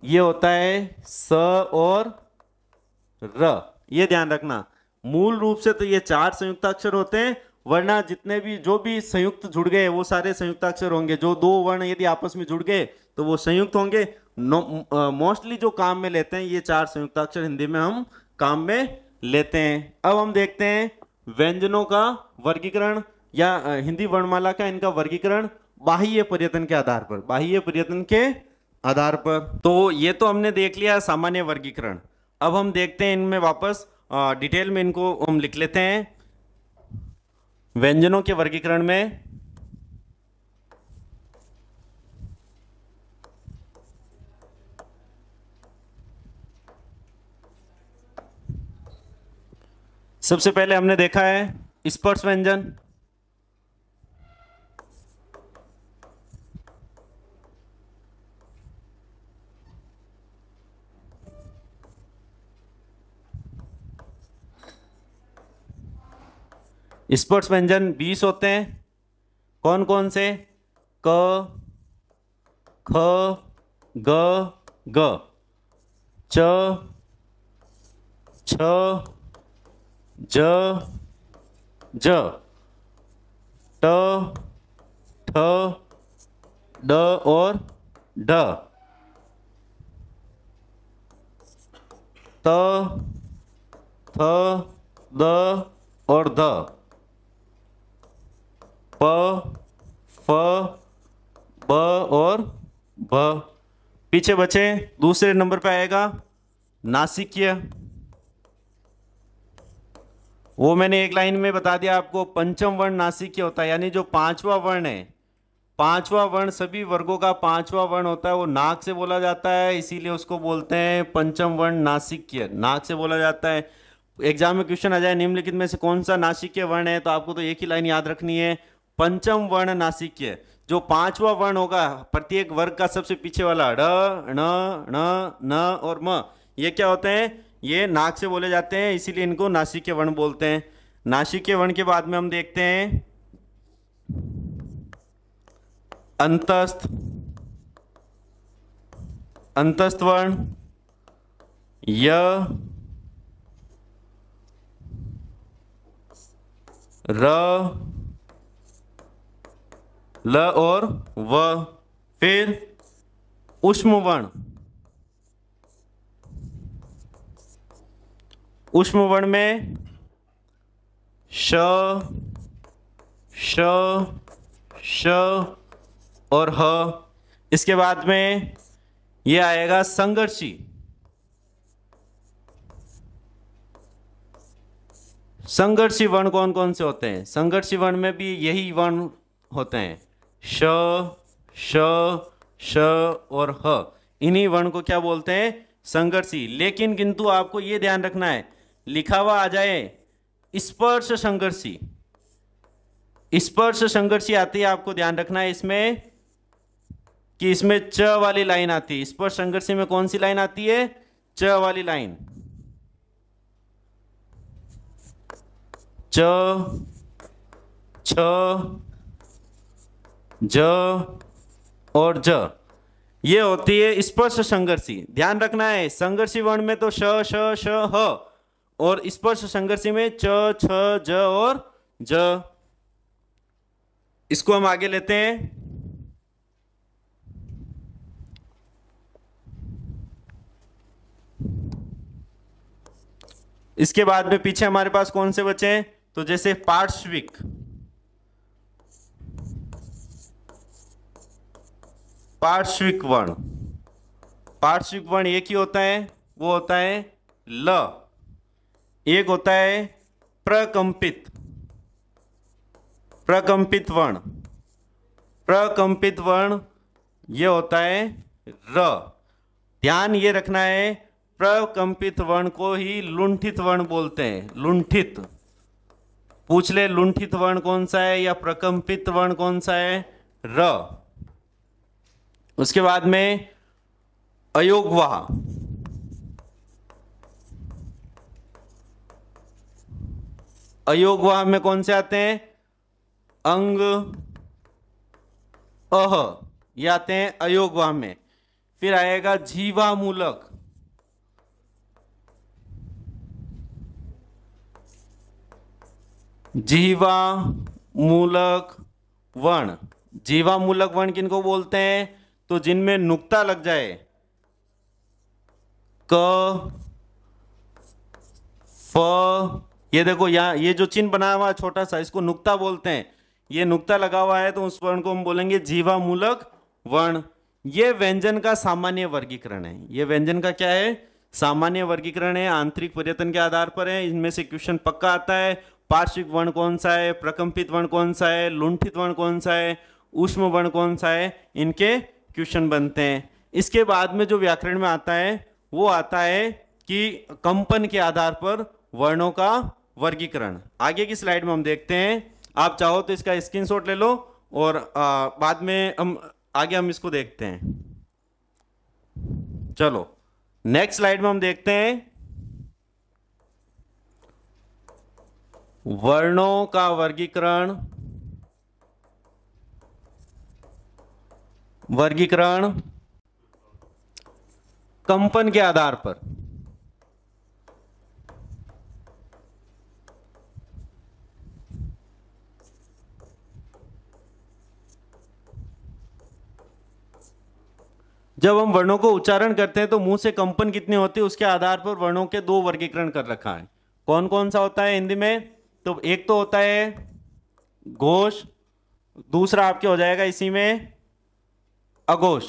ये होता है स और र। ये ध्यान रखना। मूल रूप से तो ये 4 संयुक्ताक्षर होते हैं, वरना जितने भी जो भी संयुक्त जुड़ गए वो सारे संयुक्ताक्षर होंगे। जो 2 वर्ण यदि आपस में जुड़ गए तो वो संयुक्त होंगे। मोस्टली जो काम में लेते हैं ये 4 संयुक्ताक्षर हिंदी में हम काम में लेते हैं। अब हम देखते हैं व्यंजनों का वर्गीकरण या हिंदी वर्णमाला का इनका वर्गीकरण बाह्य पर्यटन के आधार पर, बाह्य पर्यटन के आधार पर। तो ये तो हमने देख लिया सामान्य वर्गीकरण। अब हम देखते हैं इनमें वापस डिटेल में इनको हम लिख लेते हैं। व्यंजनों के वर्गीकरण में सबसे पहले हमने देखा है स्पर्श व्यंजन। स्पर्श व्यंजन 20 होते हैं। कौन कौन से? क, ख, ग, ग, च, छ, ज, ज, ट, ठ, ड और ढ, त, थ, द और ध, प, फ, ब और भ। पीछे बचे दूसरे नंबर पे आएगा नासिक्य। वो मैंने एक लाइन में बता दिया आपको, पंचम वर्ण नासिक्य होता है, यानी जो पांचवा वर्ण है, पांचवा वर्ण सभी वर्गों का पांचवा वर्ण होता है, वो नाक से बोला जाता है, इसीलिए उसको बोलते हैं पंचम वर्ण नासिक्य, नाक से बोला जाता है। एग्जाम में क्वेश्चन आ जाए निम्नलिखित में से कौन सा नासिक्य वर्ण है, तो आपको तो एक ही लाइन याद रखनी है, पंचम वर्ण नासिक्य। जो पांचवा वर्ण होगा प्रत्येक वर्ग का सबसे पीछे वाला ड, ण, ण, न और म, ये क्या होते हैं? ये नाक से बोले जाते हैं, इसीलिए इनको नासिक्य वर्ण बोलते हैं। नासिक्य वर्ण के बाद में हम देखते हैं अंतस्थ, अंतस्थ वर्ण, य, र, ल और व। फिर ऊष्म वर्ण, ऊष्म वर्ण में श, श, श और ह। इसके बाद में ये आएगा संघर्षी। संघर्षी वर्ण कौन कौन से होते हैं? संघर्षी वर्ण में भी यही वर्ण होते हैं, श, श, श और ह। इन्हीं वर्ण को क्या बोलते हैं? संघर्षी। लेकिन किंतु आपको यह ध्यान रखना है, लिखा हुआ आ जाए स्पर्श संघर्षी, स्पर्श संघर्षी आती है, आपको ध्यान रखना है इसमें कि इसमें च वाली लाइन आती है। स्पर्श संघर्षी में कौन सी लाइन आती है? च वाली लाइन, च, छ, ज और ज, ये होती है स्पर्श संघर्षी। ध्यान रखना है संघर्षी वर्ण में तो श, श, श, ह, और स्पर्श संघर्षी में च, छ, ज और ज। इसको हम आगे लेते हैं। इसके बाद में पीछे हमारे पास कौन से बचे हैं? तो जैसे पार्श्विक, पार्श्विक वर्ण, पार्श्विक वर्ण एक ही होता है, वो होता है ल। एक होता है प्रकंपित, प्रकंपित वर्ण, प्रकंपित वर्ण ये होता है र। ध्यान ये रखना है प्रकंपित वर्ण को ही लुंठित वर्ण बोलते हैं, लुंठित। पूछ ले लुंठित वर्ण कौन सा है या प्रकंपित वर्ण कौन सा है? र। उसके बाद में अयोगवाह, अयोगवाह में कौन से आते हैं? अंग, अह, ये आते हैं अयोगवाह में। फिर आएगा जीवामूलक, जीवामूलक वर्ण। जीवामूलक वर्ण किनको बोलते हैं? तो जिनमें नुक्ता लग जाए, क, फ, ये देखो यहाँ ये जो चिन्ह बनाया हुआ है छोटा सा, इसको नुक्ता बोलते हैं। ये नुक्ता लगा हुआ है तो उस वर्ण को हम बोलेंगे जीवामूलक वर्ण। ये व्यंजन का सामान्य वर्गीकरण है। ये व्यंजन का क्या है? सामान्य वर्गीकरण है, आंतरिक पर्यटन के आधार पर है। इनमें से क्वेश्चन पक्का आता है। पार्श्विक वर्ण कौन सा है, प्रकंपित वर्ण कौन सा है, लुंठित वर्ण कौन सा है, ऊष्म वर्ण कौन सा है, इनके क्वेश्चन बनते हैं। इसके बाद में जो व्याकरण में आता है वो आता है कि कंपन के आधार पर वर्णों का वर्गीकरण। आगे की स्लाइड में हम देखते हैं। आप चाहो तो इसका स्क्रीनशॉट ले लो और बाद में हम इसको देखते हैं। चलो नेक्स्ट स्लाइड में हम देखते हैं वर्णों का वर्गीकरण कंपन के आधार पर। जब हम वर्णों को उच्चारण करते हैं तो मुंह से कंपन कितनी होती है उसके आधार पर वर्णों के दो वर्गीकरण कर रखा है। कौन कौन सा होता है हिंदी में? तो एक तो होता है घोष, दूसरा आपके हो जाएगा इसी में अघोष।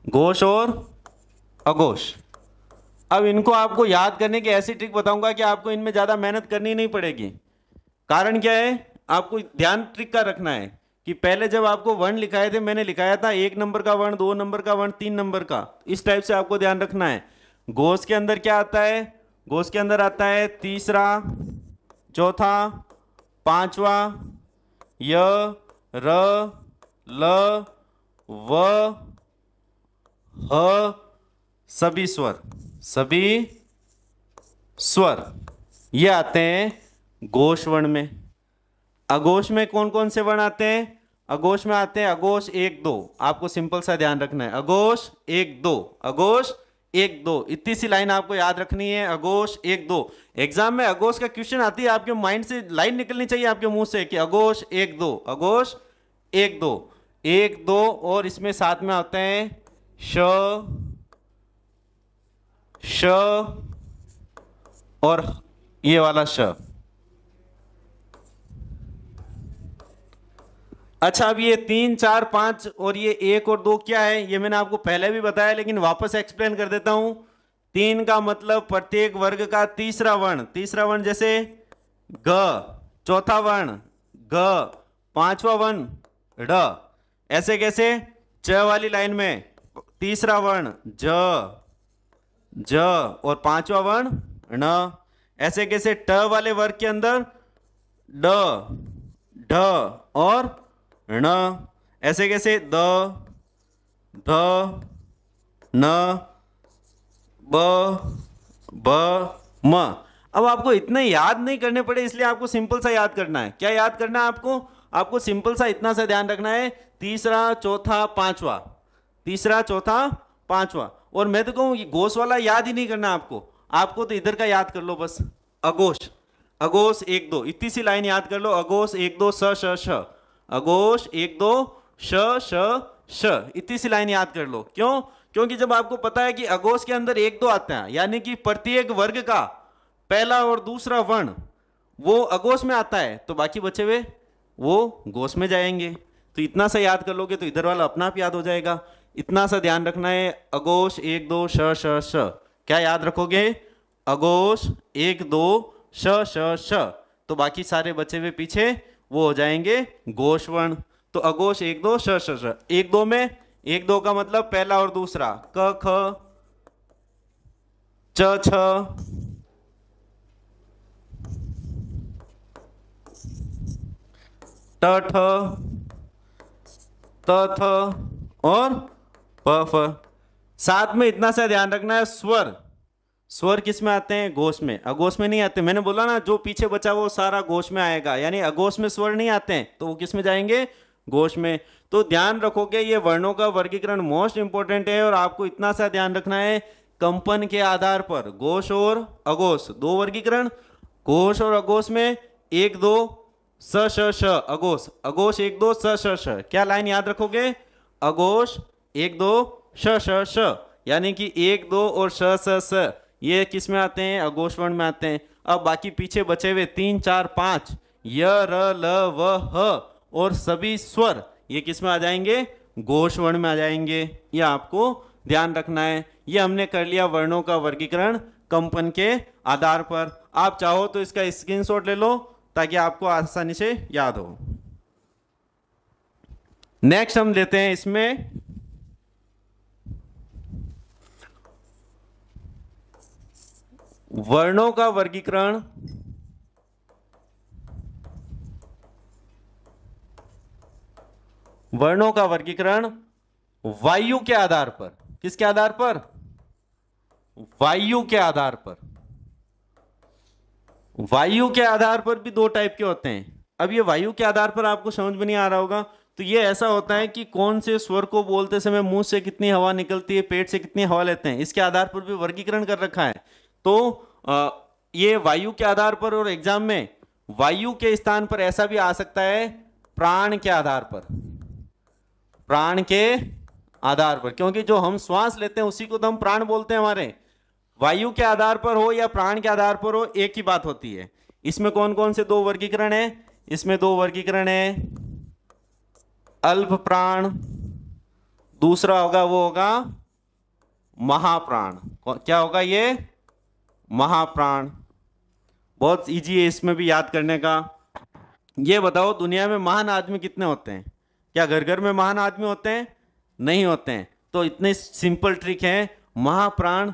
घोष और अघोष। अब इनको आपको याद करने की ऐसी ट्रिक बताऊंगा कि आपको इनमें ज्यादा मेहनत करनी नहीं पड़ेगी। कारण क्या है? आपको ध्यान ट्रिक का रखना है कि पहले जब आपको वर्ण लिखाए थे, मैंने लिखाया था 1 नंबर का वर्ण, 2 नंबर का वर्ण, 3 नंबर का। इस टाइप से आपको ध्यान रखना है। घोष के अंदर क्या आता है? घोष के अंदर आता है तीसरा, चौथा, पांचवा, य, र, ल, व, ह, सभी स्वर ये आते हैं घोष वर्ण में। अघोष में कौन कौन से वर्ण आते हैं? अघोष में आते हैं अघोष 1 2। आपको सिंपल सा ध्यान रखना है, अघोष 1 2, अघोष 1 2। इतनी सी लाइन आपको याद रखनी है, अघोष 1 2। एग्जाम में अघोष का क्वेश्चन आती है, आपके माइंड से लाइन निकलनी चाहिए आपके मुंह से कि अघोष 1 2, अघोष 1 2, 1 2। और इसमें साथ में आते हैं श और ये वाला श। अच्छा, अब ये 3 4 5 और ये 1 और 2 क्या है? ये मैंने आपको पहले भी बताया लेकिन वापस एक्सप्लेन कर देता हूं। 3 का मतलब प्रत्येक वर्ग का तीसरा वर्ण जैसे ग, चौथा वर्ण ग, पांचवा वर्ण ड। ऐसे कैसे? च वाली लाइन में तीसरा वर्ण ज और पांचवा वर्ण न। ऐसे कैसे? ट वाले वर्ग के अंदर ड, ढ और ण। ऐसे कैसे? द, ध, न, ब, म। अब आपको इतने याद नहीं करने पड़े, इसलिए आपको सिंपल सा याद करना है। क्या याद करना है आपको सिंपल सा इतना सा ध्यान रखना है, तीसरा चौथा पांचवा, तीसरा चौथा पांचवा। और मैं तो कहूँ घोष वाला याद ही नहीं करना आपको तो इधर का याद कर लो बस, अघोष 1 2। इतनी सी लाइन याद कर लो, अघोष 1 2 श, अघोष 1 2 श। इतनी सी लाइन याद कर लो। क्यों? क्योंकि जब आपको पता है कि अघोष के अंदर 1 2 आते हैं, यानी कि प्रत्येक वर्ग का पहला और दूसरा वर्ण वो अघोष में आता है, तो बाकी बचे हुए वो घोष में जाएंगे। तो इतना सा याद कर लोगे तो इधर वाला अपना आप याद हो जाएगा। इतना सा ध्यान रखना है, अघोष 1 2 श। क्या याद रखोगे? अघोष 1 2 श। तो बाकी सारे बचे हुए पीछे वो हो जाएंगे घोष वर्ण। तो अघोष 1 2 श। 1 2 में 1 2 का मतलब पहला और दूसरा क ख, च छ, ट ठ, त थ और प फ। साथ में इतना सा ध्यान रखना है, स्वर किस में आते हैं? घोष में। अघोष में नहीं आते। मैंने बोला ना, जो पीछे बचा वो सारा घोष में आएगा, यानी अघोष में स्वर नहीं आते हैं तो वो किस में जाएंगे? घोष में। तो ध्यान रखोगे, ये वर्णों का वर्गीकरण मोस्ट इंपॉर्टेंट है। और आपको इतना सा ध्यान रखना है, कंपन के आधार पर घोष और अघोष दो वर्गीकरण। घोष और अघोष में 1 2 श अघोष, अघोष 1 2 श। क्या लाइन याद रखोगे? अघोष 1 2 श, यानी कि 1 2 और श ये किस में आते हैं? अघोष वर्ण में आते हैं। अब बाकी पीछे बचे हुए 3 4 5 य र ल व ह और सभी स्वर ये किस में आ जाएंगे, घोष वर्ण में आ जाएंगे। ये आपको ध्यान रखना है। ये हमने कर लिया वर्णों का वर्गीकरण कंपन के आधार पर। आप चाहो तो इसका स्क्रीनशॉट ले लो ताकि आपको आसानी से याद हो। नेक्स्ट हम लेते हैं इसमें वर्णों का वर्गीकरण वायु के आधार पर। किसके आधार पर, वायु के आधार पर। वायु के आधार पर भी दो टाइप के होते हैं। अब ये वायु के आधार पर आपको समझ में नहीं आ रहा होगा, तो ये ऐसा होता है कि कौन से स्वर को बोलते समय मुंह से कितनी हवा निकलती है, पेट से कितनी हवा लेते हैं, इसके आधार पर भी वर्गीकरण कर रखा है। तो ये वायु के आधार पर, और एग्जाम में वायु के स्थान पर ऐसा भी आ सकता है प्राण के आधार पर। प्राण के आधार पर, क्योंकि जो हम श्वास लेते हैं उसी को तो हम प्राण बोलते हैं हमारे। वायु के आधार पर हो या प्राण के आधार पर हो, एक ही बात होती है। इसमें कौन कौन से दो वर्गीकरण है, इसमें दो वर्गीकरण है, अल्प प्राण, दूसरा होगा वो होगा महाप्राण। क्या होगा ये, महाप्राण। बहुत इजी है इसमें भी याद करने का। ये बताओ दुनिया में महान आदमी कितने होते हैं? क्या घर घर में महान आदमी होते हैं? नहीं होते हैं। तो इतने सिंपल ट्रिक है, महाप्राण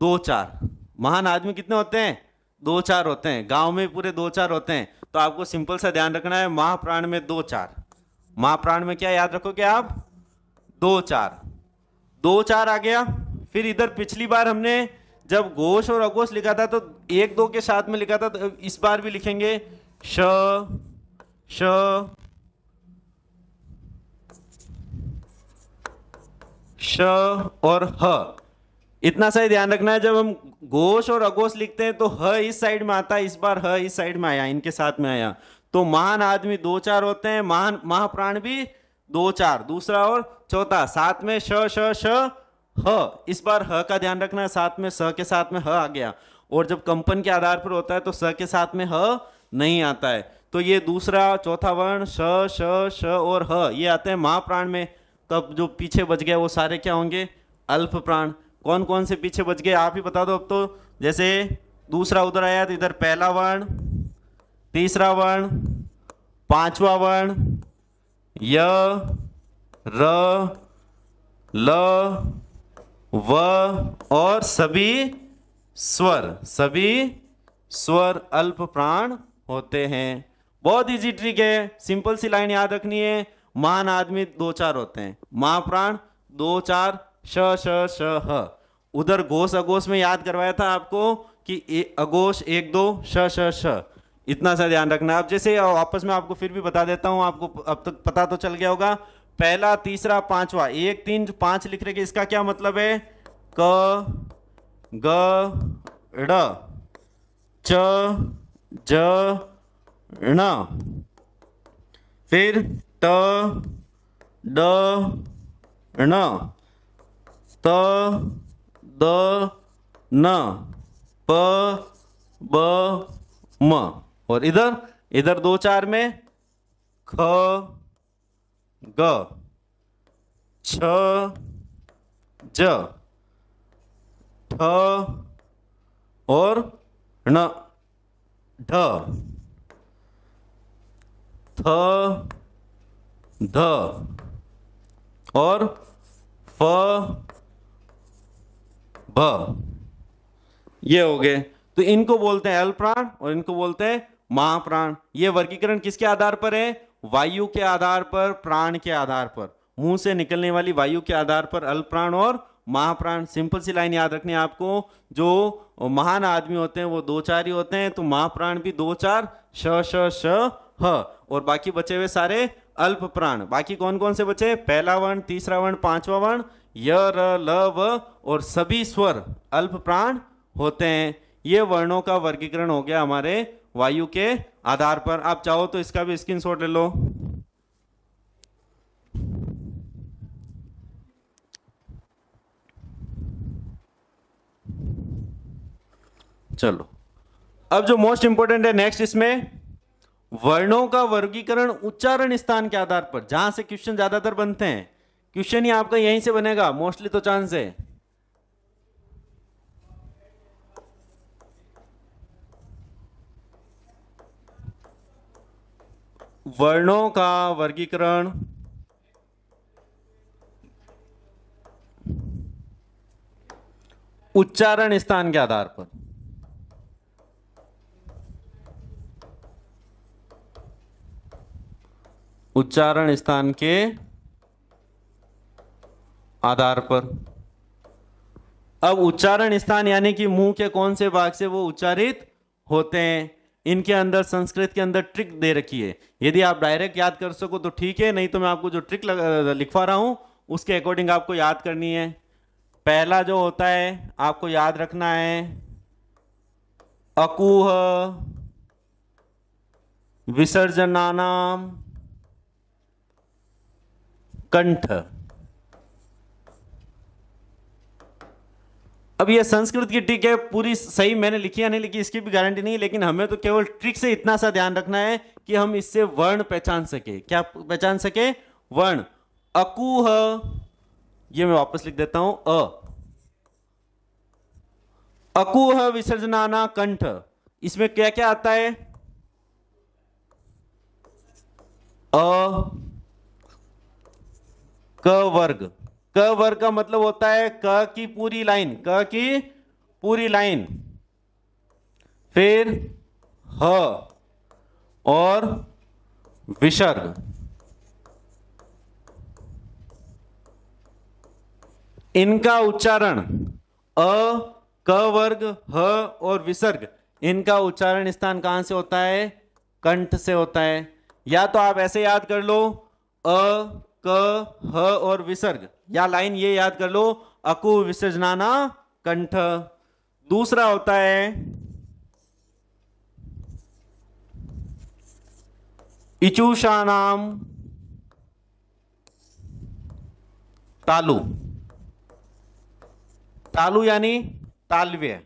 2-4। महान आदमी कितने होते हैं? 2-4 होते हैं। गांव में पूरे 2-4 होते हैं। तो आपको सिंपल सा ध्यान रखना है, महाप्राण में 2-4। महाप्राण में क्या याद रखोगे आप, 2-4। 2-4 आ गया। फिर इधर पिछली बार हमने जब घोष और अघोष लिखा था तो 1-2 के साथ में लिखा था, तो इस बार भी लिखेंगे श श श और ह। इतना सा ही ध्यान रखना है, जब हम घोष और अघोष लिखते हैं तो ह इस साइड में आता है, इस बार ह इस साइड में आया, इनके साथ में आया। तो महान आदमी 2-4 होते हैं, महाप्राण भी 2-4, दूसरा और चौथा, साथ में श श श ह। इस बार ह का ध्यान रखना है, साथ में स के साथ में ह आ गया। और जब कंपन के आधार पर होता है तो स के साथ में ह नहीं आता है। तो ये दूसरा चौथा वर्ण श श श और ह ये आते हैं महाप्राण में। तब जो पीछे बच गए वो सारे क्या होंगे, अल्प प्राण। कौन कौन से पीछे बच गए आप ही बता दो अब तो। जैसे दूसरा उधर आया तो इधर पहला वर्ण, तीसरा वर्ण, पांचवा वर्ण, य र ल व और सभी स्वर अल्प प्राण होते हैं। बहुत इजी ट्रिक है, सिंपल सी लाइन याद रखनी है। महान आदमी 2-4 होते हैं, महाप्राण 2-4 श श श ह। उधर घोष अघोष में याद करवाया था आपको कि अघोष 1-2 श श श। इतना सा ध्यान रखना। अब जैसे वापस में आपको फिर भी बता देता हूं, आपको अब तक पता तो चल गया होगा। पहला, तीसरा, पांचवा, 1 3 5 लिख रहे, इसका क्या मतलब है, क ग ड़ च ज ण, फिर ट ड ण त द न प ब म। और इधर 2-4 में ख ग छ ज ठ और ण ढ थ ध और फ भ। ये हो गए। तो इनको बोलते हैं अल्प प्राण और इनको बोलते हैं महाप्राण। ये वर्गीकरण किसके आधार पर है, वायु के आधार पर, प्राण के आधार पर। मुंह से निकलने वाली वायु के आधार पर अल्प प्राण और महाप्राण। सिंपल सी लाइन याद रखनी है आपको। जो महान आदमी होते हैं वो 2-4 ही होते हैं, तो महाप्राण भी 2-4 श श श ह। और बाकी बचे हुए सारे अल्प प्राण। बाकी कौन कौन से बचे, पहला वर्ण, तीसरा वर्ण, पांचवा वर्ण, य र ल व और सभी स्वर अल्प प्राण होते हैं। ये वर्णों का वर्गीकरण हो गया हमारे वायु के आधार पर। आप चाहो तो इसका भी स्क्रीनशॉट ले लो। चलो अब जो मोस्ट इंपोर्टेंट है नेक्स्ट, इसमें वर्णों का वर्गीकरण उच्चारण स्थान के आधार पर, जहां से क्वेश्चन ज्यादातर बनते हैं। क्वेश्चन ही आपका यहीं से बनेगा मोस्टली, तो चांस है। वर्णों का वर्गीकरण उच्चारण स्थान के आधार पर। उच्चारण स्थान के आधार पर। अब उच्चारण स्थान यानी कि मुंह के कौन से भाग से वो उच्चारित होते हैं, इनके अंदर संस्कृत के अंदर ट्रिक दे रखी है। यदि आप डायरेक्ट याद कर सको तो ठीक है, नहीं तो मैं आपको जो ट्रिक लिखवा रहा हूं उसके अकॉर्डिंग आपको याद करनी है। पहला जो होता है आपको याद रखना है अकूह विसर्जनानाम कंठ। अब ये संस्कृत की ट्रिक है, पूरी सही मैंने लिखी या नहीं लिखी इसकी भी गारंटी नहीं, लेकिन हमें तो केवल ट्रिक से इतना सा ध्यान रखना है कि हम इससे वर्ण पहचान सके। क्या पहचान सके? वर्ण। अकूह, ये मैं वापस लिख देता हूं, अकूह विसर्जनाना कंठ। इसमें क्या क्या आता है? क वर्ग। क वर्ग का मतलब होता है क की पूरी लाइन, क की पूरी लाइन। फिर ह और विसर्ग। इनका उच्चारण क वर्ग, ह और विसर्ग, इनका उच्चारण स्थान कहां से होता है? कंठ से होता है। या तो आप ऐसे याद कर लो क ह और विसर्ग, या लाइन ये याद कर लो अकु विसर्जनाना कंठ। दूसरा होता है इचुषाणाम तालु। तालु यानी तालव्य।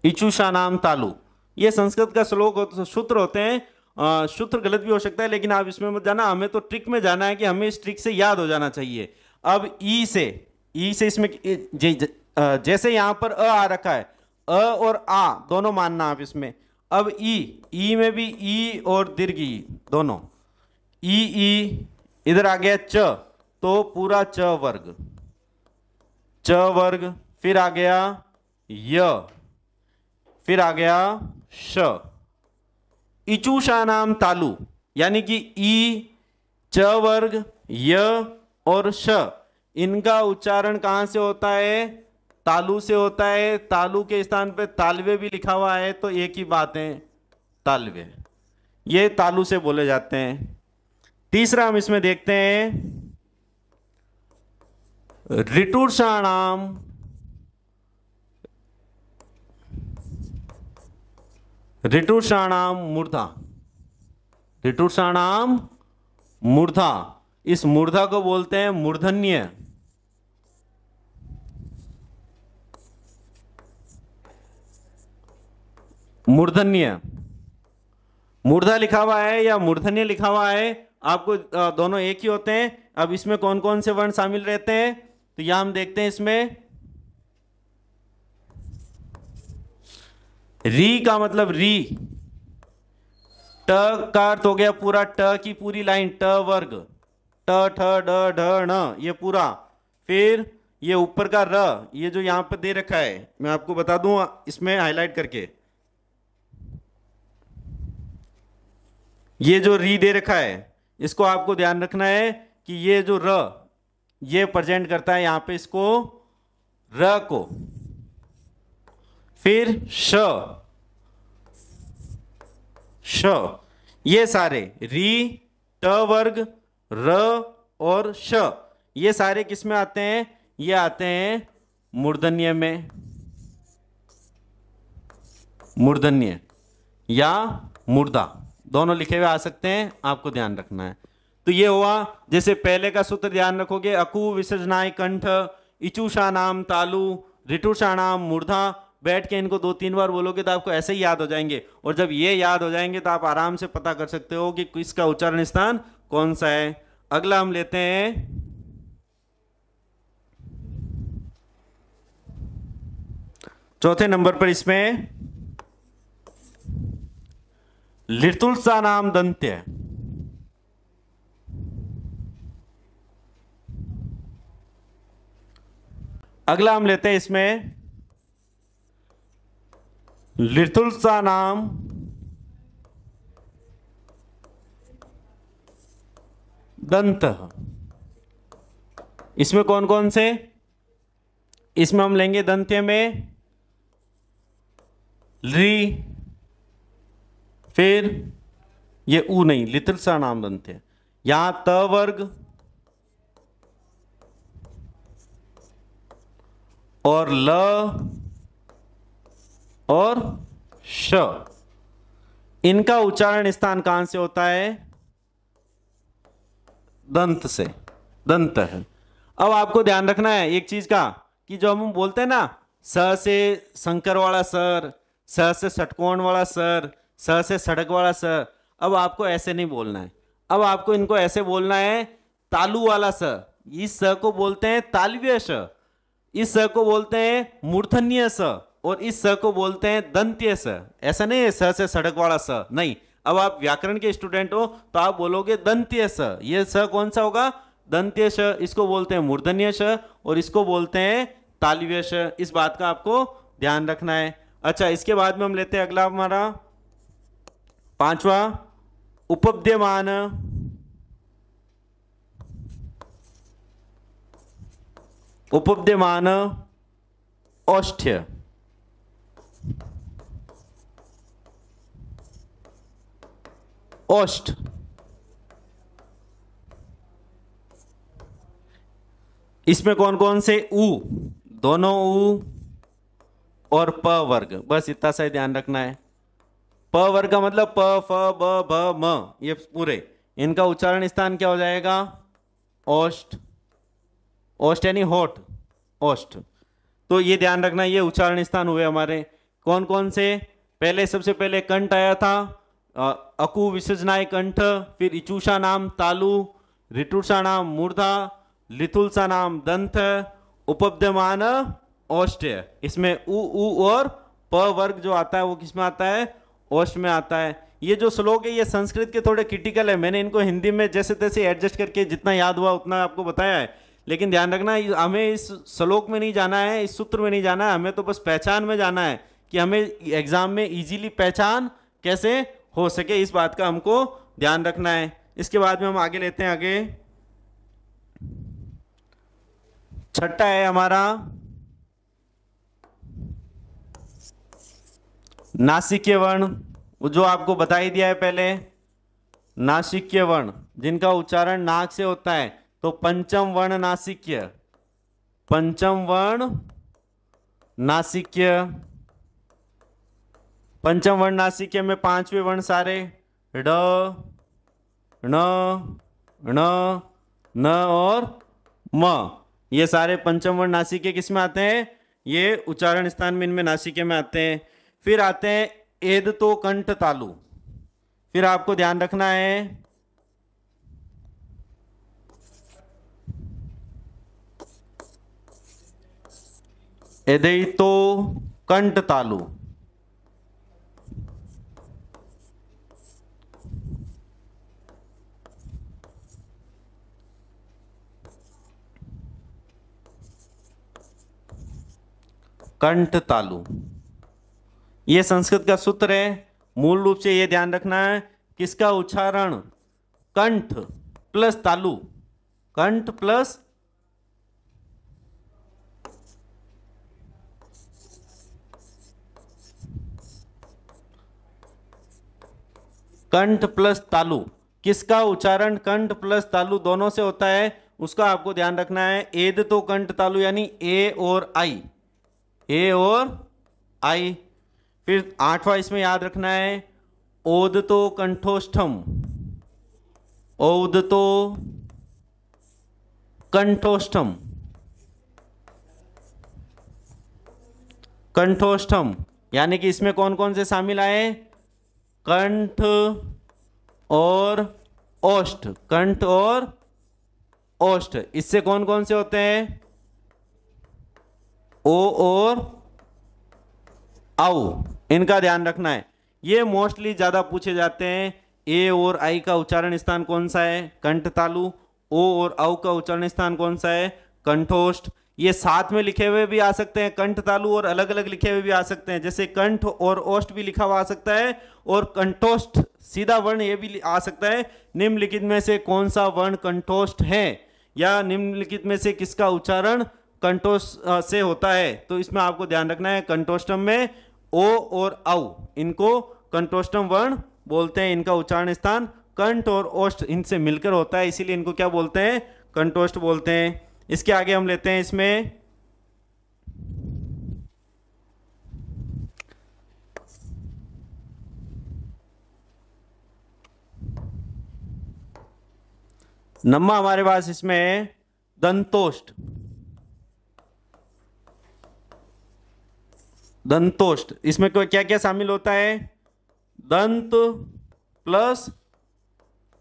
इचुषाणाम तालु, ये संस्कृत का श्लोक सूत्र होते हैं। सूत्र गलत भी हो सकता है, लेकिन आप इसमें मत जाना, हमें तो ट्रिक में जाना है कि हमें इस ट्रिक से याद हो जाना चाहिए। अब ई से इसमें जैसे यहां पर आ रखा है, और आ दोनों मानना आप इसमें। अब ई में भी ई और दीर्घ ई दोनों। ई इधर आ गया च, तो पूरा च वर्ग, च वर्ग। फिर आ गया य, फिर आ गया श। इचुषाणाम तालु यानी कि ई, च वर्ग, य और श, इनका उच्चारण कहां से होता है? तालु से होता है। तालु के स्थान पे तालवे भी लिखा हुआ है, तो एक ही बात है, तालवे। ये तालु से बोले जाते हैं। तीसरा हम इसमें देखते हैं ऋटुषाणाम ऋटुषाणाम मूर्धा। ऋटुषाणाम मूर्धा, इस मूर्धा को बोलते हैं मूर्धन्य। मूर्धन्य, मूर्धा लिखा हुआ है या मूर्धन्य लिखा हुआ है, आपको दोनों एक ही होते हैं। अब इसमें कौन कौन से वर्ण शामिल रहते हैं, तो यहां हम देखते हैं। इसमें री का मतलब री, ट का अर्थ हो गया पूरा ट की पूरी लाइन, ट वर्ग, ट ठ ड ढ ण, ये पूरा। फिर ये ऊपर का र, ये जो यहां पर दे रखा है, मैं आपको बता दूं इसमें हाईलाइट करके, ये जो री दे रखा है, इसको आपको ध्यान रखना है कि ये जो र, ये प्रेजेंट करता है यहां पे इसको, र को। फिर श, ये सारे री, ट वर्ग, र और श, ये सारे किस में आते हैं? ये आते हैं मूर्धन्य में। मूर्धन्य या मूर्धा दोनों लिखे हुए आ सकते हैं, आपको ध्यान रखना है। तो ये हुआ, जैसे पहले का सूत्र ध्यान रखोगे, अकु विसर्जनाय कंठ, इचुषाणाम तालु, ऋटुषाणाम मूर्धा, बैठ के इनको 2-3 बार बोलोगे तो आपको ऐसे ही याद हो जाएंगे, और जब ये याद हो जाएंगे तो आप आराम से पता कर सकते हो कि इसका उच्चारण स्थान कौन सा है। अगला हम लेते हैं चौथे नंबर पर, इसमें लितुलसा नाम दंत्य। अगला हम लेते हैं इसमें लितुलसा नाम दंत। इसमें कौन कौन से, इसमें हम लेंगे दंत्य में री, फिर ये ऊ नहीं, लितुलसा नाम दंत्य, यहां त वर्ग और ल और श, इनका उच्चारण स्थान कहां से होता है, दंत से, दंत है। अब आपको ध्यान रखना है एक चीज का कि जो हम बोलते हैं ना, स से शंकर वाला सर, स से षटकोण वाला सर, स से सड़क वाला सर, अब आपको ऐसे नहीं बोलना है, अब आपको इनको ऐसे बोलना है, तालु वाला स, इस स को बोलते हैं तालव्य स, इस स को बोलते हैं मूर्धन्य स, और इस स को बोलते हैं दंत्य स। ऐसा नहीं है स से सड़क वाला स, नहीं। अब आप व्याकरण के स्टूडेंट हो तो आप बोलोगे दंत्य स, ये स कौन सा होगा, दंत्य श, इसको बोलते हैं मूर्धन्य श, और इसको बोलते हैं तालव्य श। इस बात का आपको ध्यान रखना है। अच्छा, इसके बाद में हम लेते हैं अगला हमारा पांचवा, उपपद्यमान। उपपद्यमान औष्ठ्य, औष्ठ, इसमें कौन कौन से, ऊ, दोनों ऊ और प वर्ग, बस इतना सा ध्यान रखना है। प वर्ग का मतलब प, फ, ब, भ, म, ये पूरे, इनका उच्चारण स्थान क्या हो जाएगा, औष्ठ, औष्ठ यानी होठ, औष्ठ। तो ये ध्यान रखना, ये उच्चारण स्थान हुए हमारे कौन कौन से, पहले सबसे पहले कंठ आया था, अकु विसर्जनाय कंठ, फिर इचुषा नाम तालु, ऋतुषा नाम मूर्धा, लितुलसा नाम दंत, उपपद्यमान औष्ठ्य। इसमें उ और प वर्ग जो आता है वो किसमें आता है, औष्ठ में आता है। ये जो श्लोक है ये संस्कृत के थोड़े क्रिटिकल है, मैंने इनको हिंदी में जैसे तैसे एडजस्ट करके जितना याद हुआ उतना आपको बताया है, लेकिन ध्यान रखना हमें इस श्लोक में नहीं जाना है, इस सूत्र में नहीं जाना है, हमें तो बस पहचान में जाना है कि हमें एग्जाम में इजीली पहचान कैसे हो सके, इस बात का हमको ध्यान रखना है। इसके बाद में हम आगे लेते हैं, आगे छठा है हमारा नासिक्य वर्ण, जो आपको बता ही दिया है पहले, नासिक्य वर्ण जिनका उच्चारण नाक से होता है, तो पंचम वर्ण नासिक्य, पंचम वर्ण नासिक्य, पंचम वर्ण नासिक्य में पांचवे वर्ण सारे ड, ण, ण, न और म, ये सारे पंचम वर्ण नासिक्य किस में आते हैं, ये उच्चारण स्थान में इनमें नासिक्य में आते हैं। फिर आते हैं एद तो कंठ तालु, फिर आपको ध्यान रखना है एदई तो कंठ तालु, कंठ तालु, ये संस्कृत का सूत्र है। मूल रूप से ये ध्यान रखना है किसका उच्चारण, कंठ प्लस तालु, कंठ प्लस कंठ प्लस तालु, किसका उच्चारण कंठ प्लस तालु दोनों से होता है, उसका आपको ध्यान रखना है। एद तो कंठ तालु यानी ए और आई, ए और आई। फिर आठवां इसमें याद रखना है ओद तो कंठोष्ठम, ओद तो कंठोष्ठम, कंठोष्ठम, यानी कि इसमें कौन कौन से शामिल आए? कंठ और ओष्ठ, कंठ और ओष्ठ। इससे कौन कौन से होते हैं? ओ और औ, इनका ध्यान रखना है। ये मोस्टली ज्यादा पूछे जाते हैं। ए और आई का उच्चारण स्थान कौन सा है? कंठ तालु। ओ और औ का उच्चारण स्थान कौन सा है? कंठोष्ठ। ये साथ में लिखे हुए भी आ सकते हैं कंठ तालु, और अलग अलग लिखे हुए भी आ सकते हैं, जैसे कंठ और ओष्ठ भी लिखा हुआ आ सकता है, और कंठोष्ठ सीधा वर्ण ये भी आ सकता है। निम्नलिखित में से कौन सा वर्ण कंठोष्ठ है, या निम्नलिखित में से किसका उच्चारण कंठोष्ठ से होता है? तो इसमें आपको ध्यान रखना है, कंठोष्ठम में ओ और औ, इनको कंठोष्ठम वर्ण बोलते हैं। इनका उच्चारण स्थान कंठ और ओष्ठ इनसे मिलकर होता है, इसीलिए इनको क्या बोलते हैं? कंठोष्ठ बोलते हैं। इसके आगे हम लेते हैं इसमें नम्मा, हमारे पास इसमें दंतोष्ठ। दंतोष्ठ, इसमें क्या क्या शामिल होता है? दंत प्लस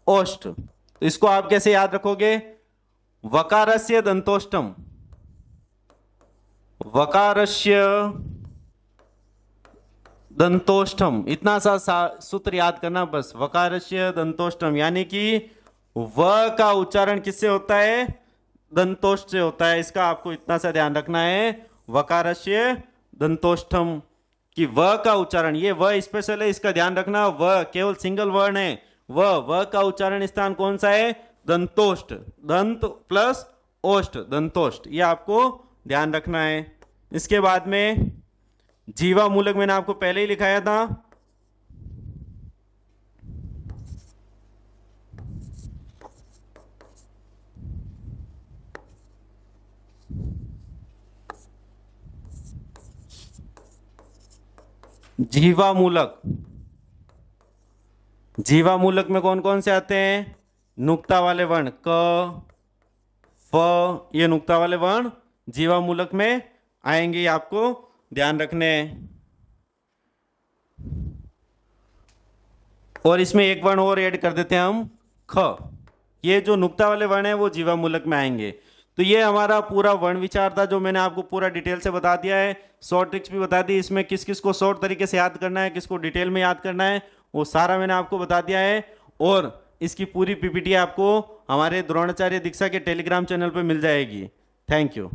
ओष्ठ। तो इसको आप कैसे याद रखोगे? वकारस्य दंतोष्ठम, वकारस्य दंतोष्ठम, इतना सा सूत्र याद करना बस। वकारस्य दंतोष्ठम, यानी कि व का उच्चारण किससे होता है? दंतोष्ठ से होता है। इसका आपको इतना सा ध्यान रखना है, वकारस्य दंतोष्ठम, कि व का उच्चारण, ये व स्पेशल है, इसका ध्यान रखना। व केवल सिंगल वर्ण है। व का उच्चारण स्थान कौन सा है? दंतोष्ठ। दंत प्लस ओष्ठ, दंतोष्ठ, ये आपको ध्यान रखना है। इसके बाद में जीवा मूलक मैंने आपको पहले ही लिखाया था। जीवा मूलक, जीवा मूलक में कौन कौन से आते हैं? नुक्ता वाले वर्ण क, फ, ये नुक्ता वाले वर्ण जीवा मूलक में आएंगे, आपको ध्यान रखने हैं। और इसमें एक वर्ण और ऐड कर देते हैं हम, ख। ये जो नुक्ता वाले वर्ण है वो जीवा मूलक में आएंगे। तो ये हमारा पूरा वर्ण विचार था, जो मैंने आपको पूरा डिटेल से बता दिया है। शॉर्ट ट्रिक्स भी बता दी, इसमें किस किस को शॉर्ट तरीके से याद करना है, किसको डिटेल में याद करना है, वो सारा मैंने आपको बता दिया है। और इसकी पूरी पीपीटी आपको हमारे द्रोणाचार्य दीक्षा के टेलीग्राम चैनल पर मिल जाएगी। Thank you.